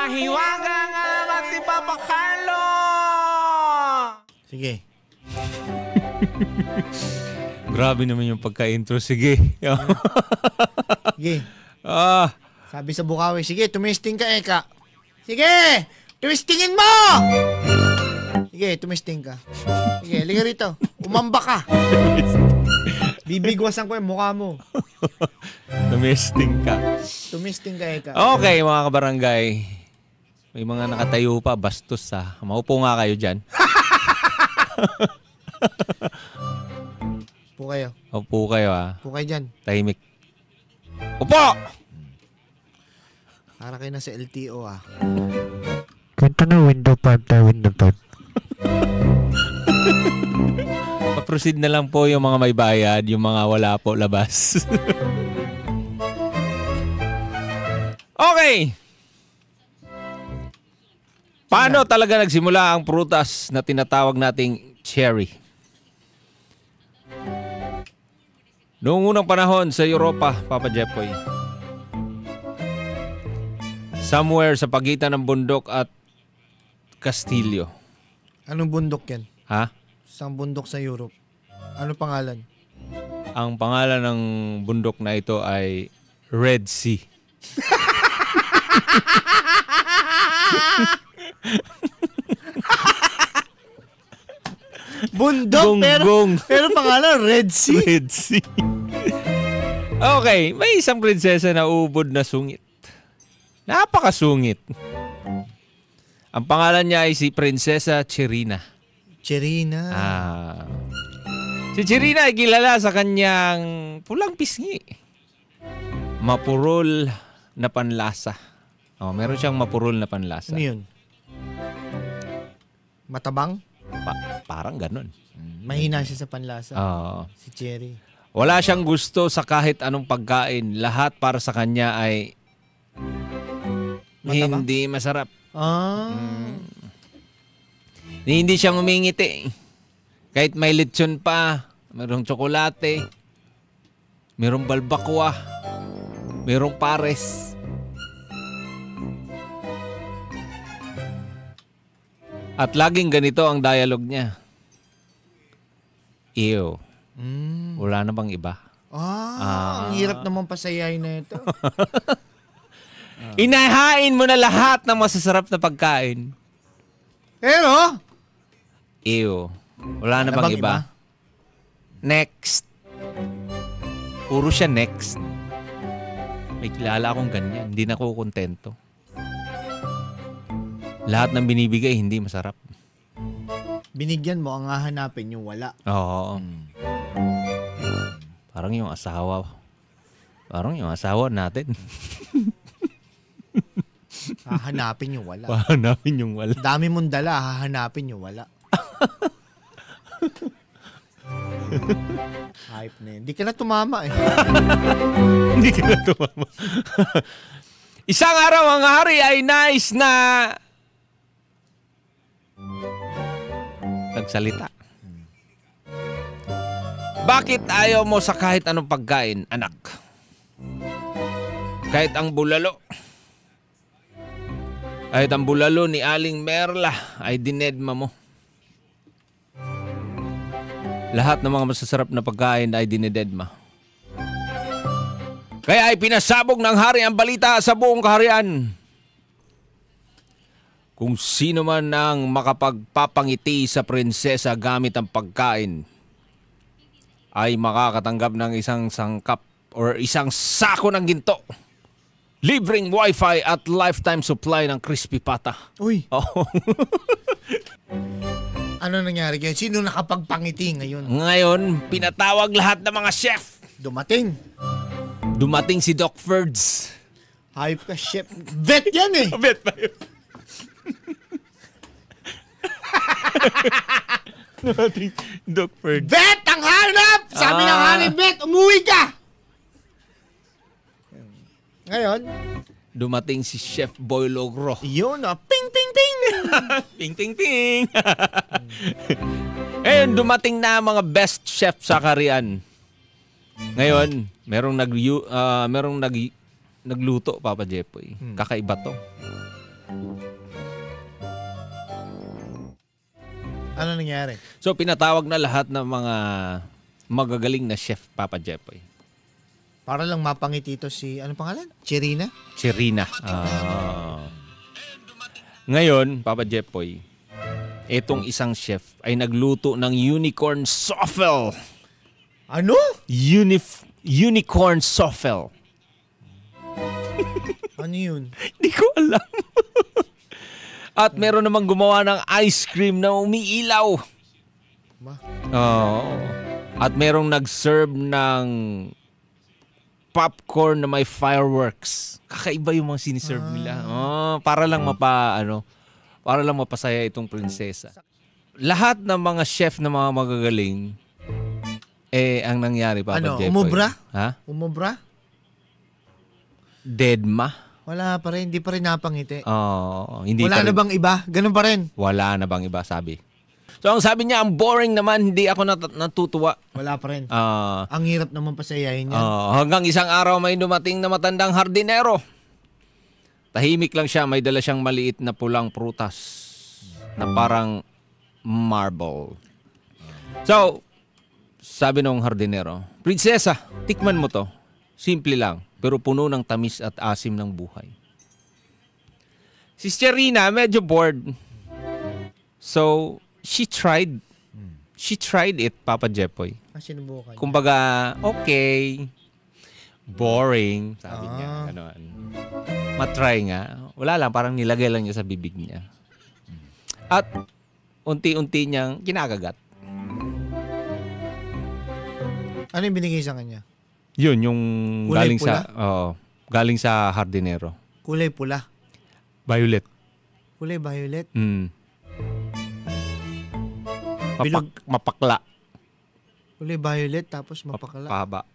hiwaga nga matipapakalo. Sige. Grabe naman yung pagka-intro. Sige. Sige. Sabi sa Bukawi, sige, tumisting ka, Eka. Sige, tumistingin mo! Sige, tumisting ka. Sige, liga rito. Umamba ka. Bibigwasan ko yung mukha mo. Tumisting ka. Tumisting ka, Eka. Okay, mga kabarangay. May mga nakatayo pa, bastos ha. Maupo nga kayo dyan. Upo kayo. Upo kayo ha. Upo kayo dyan. Tahimik. Upo! Para kayo na sa LTO ah. Kwento na window 5 tayo, window 5. Pa-proceed na lang po yung mga may bayad, yung mga wala po labas. Okay! Paano talaga nagsimula ang prutas na tinatawag nating cherry? Noong unang panahon sa Europa, Papa Jepoy, somewhere sa pagitan ng bundok at Kastilyo. Anong bundok yan? Ha? Isang bundok sa Europe. Ano pangalan? Ang pangalan ng bundok na ito ay Red Sea. Bundok, pero pangalan Red Sea. Red Sea. Okay, may isang prinsesa na ubod na sungit. Napakasungit. Ang pangalan niya ay si Prinsesa Cherina. Cherina. Si Cherina ay kilala sa kanyang pulang pisngi. Mapurol na panlasa. Meron siyang mapurol na panlasa. Ano yun? Matabang? Parang ganun. Mahina siya sa panlasa. Si Cherry. Wala siyang gusto sa kahit anong pagkain. Lahat para sa kanya ay matabang? Hindi masarap. Hindi siya ngumingiti. Kahit may lechon pa, mayroong tsokolate, mayroong balbakwa, mayroong pares. At laging ganito ang dialogue niya. Ew. Wala na bang iba? Ang hirap naman pasayahin na ito. Inahain mo na lahat ng masasarap na pagkain. Pero? Ew. Wala na bang iba? Next. Puro siya next. May kilala akong ganyan. Hindi na ako kontento. Lahat ng binibigay, hindi masarap. Binigyan mo, ang hahanapin yung wala. Oo. Parang yung asawa. Parang yung asawa natin. Hahanapin yung wala. Hahanapin yung wala. Dami mong dala, hahanapin yung wala. Hype na yun. Hindi ka na tumama eh. Hindi ka na tumama. Isang araw ang hari ay nais na nagsalita. Bakit ayaw mo sa kahit anong pagkain, anak? Kahit ang bulalo. Kahit ang bulalo ni Aling Merla ay dinedma mo. Lahat ng mga masasarap na pagkain ay dinededma. Kaya ay pinasabog ng hari ang balita sa buong kaharian. Kung sino man ang makapagpapangiti sa prinsesa gamit ang pagkain, ay makakatanggap ng isang sangkap or isang sako ng ginto. Libreng wifi at lifetime supply ng crispy pata. Uy. Oh. Ano nangyari ngayon? Sino nakapagpangiti ngayon? Ngayon, pinatawag lahat ng mga chef. Dumating. Dumating si Doc Ferds. Hype ka, chef. Vet yan eh. Vet pa yun. Dumating Doc Ferds. Vet ang hanap! Sabi ng hari, Vet, umuwi ka! Ngayon, dumating si Chef Boy Logro. Yun ping, ping, ping! Ping, ping, ping! Ngayon, dumating na mga best chef sa kaharian. Ngayon, merong nagluto, Papa Jepoy. Kakaiba to. Ano nangyari? So, pinatawag na lahat ng mga magagaling na chef, Papa Jepoy. Para lang mapangiti ito si, ano pangalan? Cherina? Cherina. Ngayon, Papa Jepoy, itong isang chef ay nagluto ng unicorn souffle. Ano? Unicorn souffle. Ano yun? Hindi ko alam. At meron namang gumawa ng ice cream na umiilaw. At merong nag-serve ng popcorn na may fireworks. Kakaiba yung mga siniserve nila. Para lang para lang mapasaya itong prinsesa. Lahat ng mga chef na mga magagaling, ang nangyari, Papa Jepoy. Umubra? Ha? Umubra? Deadma? Wala pa rin, hindi pa rin napangiti. Hindi Wala pa rin. na bang iba? Ganun pa rin? Wala na bang iba, sabi. So, ang sabi niya, ang boring naman, hindi ako natutuwa. Wala pa rin. Ang hirap naman pasayahin yan. Hanggang isang araw may dumating na matandang hardinero. Tahimik lang siya, may dala siyang maliit na pulang prutas na parang marble. So, sabi nung hardinero, Prinsesa, tikman mo to. Simple lang, pero puno ng tamis at asim ng buhay. Si Cherina, medyo bored. So, she tried it, Papa Jepoy. Sinubukan. Kumbaga, okay. Boring, sabi niya. Ganon. Matry nga. Wala lang, parang nilagay lang niya sa bibig niya. At unti-unti niyang kinakagat. Ano yung binigay sa kanya? Yun, yung kulay galing pula? galing sa hardinero. Kulay pula. Violet. Kulay violet. Mapakla. Kulay violet tapos mapakala. Pahaba.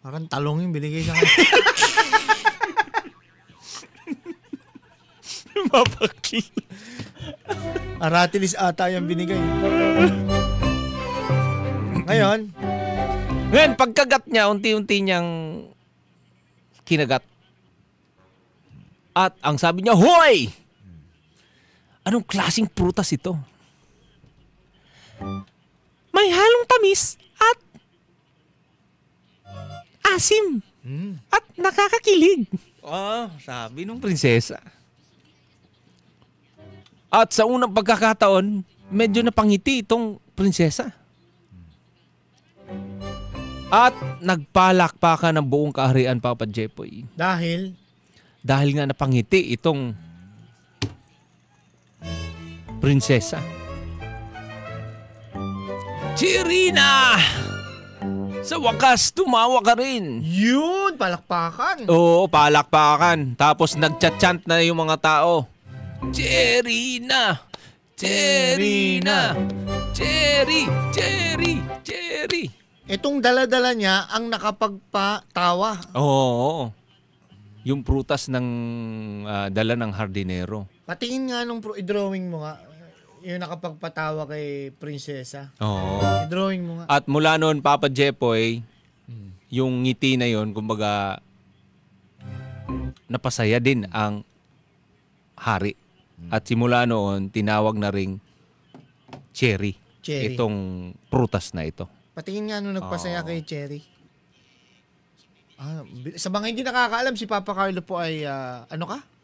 Parang talong yung binigay sa kanya. Mapakla. Aratilis ata yung binigay. Ngayon, pagkagat niya, unti-unti niyang kinagat. At ang sabi niya, hoy! Anong klaseng prutas ito? May halong tamis at asim. At nakakakilig. Sabi nung prinsesa. At sa unang pagkakataon, medyo napangiti itong prinsesa. At nagpalakpakan ng buong kaharian, Papa Jepoy. dahil Dahil nga napangiti itong prinsesa. Cherina! Sa wakas, tumawa ka rin. yun, palakpakan. Oo, palakpakan. Tapos nagchat-chant na yung mga tao. Cherina! Cherina! Cherry! Cherry! Cherry! Itong dala-dala niya ang nakapagpatawa. Oo. Yung prutas ng dala ng hardinero. Patingin nga nung i-drawing mo nga. Yung nakapagpatawa kay prinsesa. Oo. I-drawing mo nga. At mula noon, Papa Jepoy, yung ngiti na yon, kumbaga, napasaya din ang hari. At simula noon, tinawag na ring cherry. Itong prutas na ito. Patingin nga nung nagpasaya kay Cherry. Sa mga hindi nakakaalam, si Papa Carlo po ay,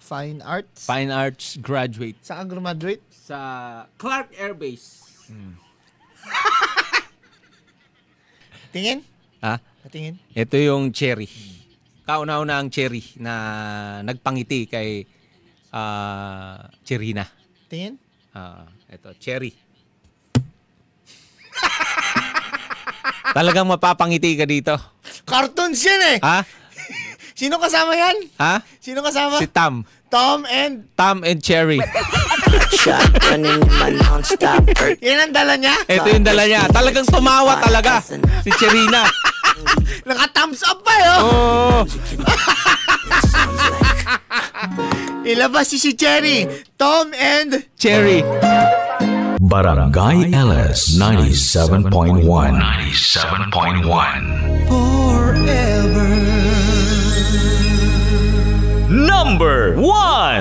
Fine Arts? Fine Arts graduate. Saan ka graduate? Sa Clark Air Base. Tingin? Patingin? Ito yung cherry. Kauna-una ang cherry na nagpangiti kay Cherina. Tingin? Ito, cherry. Talagang mapapangiti ka dito. Cartoons yan eh! Sino kasama yan? Sino kasama? Si Tom. Tom and Cherry. Yan ang dala niya? Ito yung dala niya. Talagang tumawa talaga si Cherina. Naka-thumbs up pa yun. Oo. Ilabas si Cherry. Tom and Cherry. Barangay LS 97.1 Forever Number 1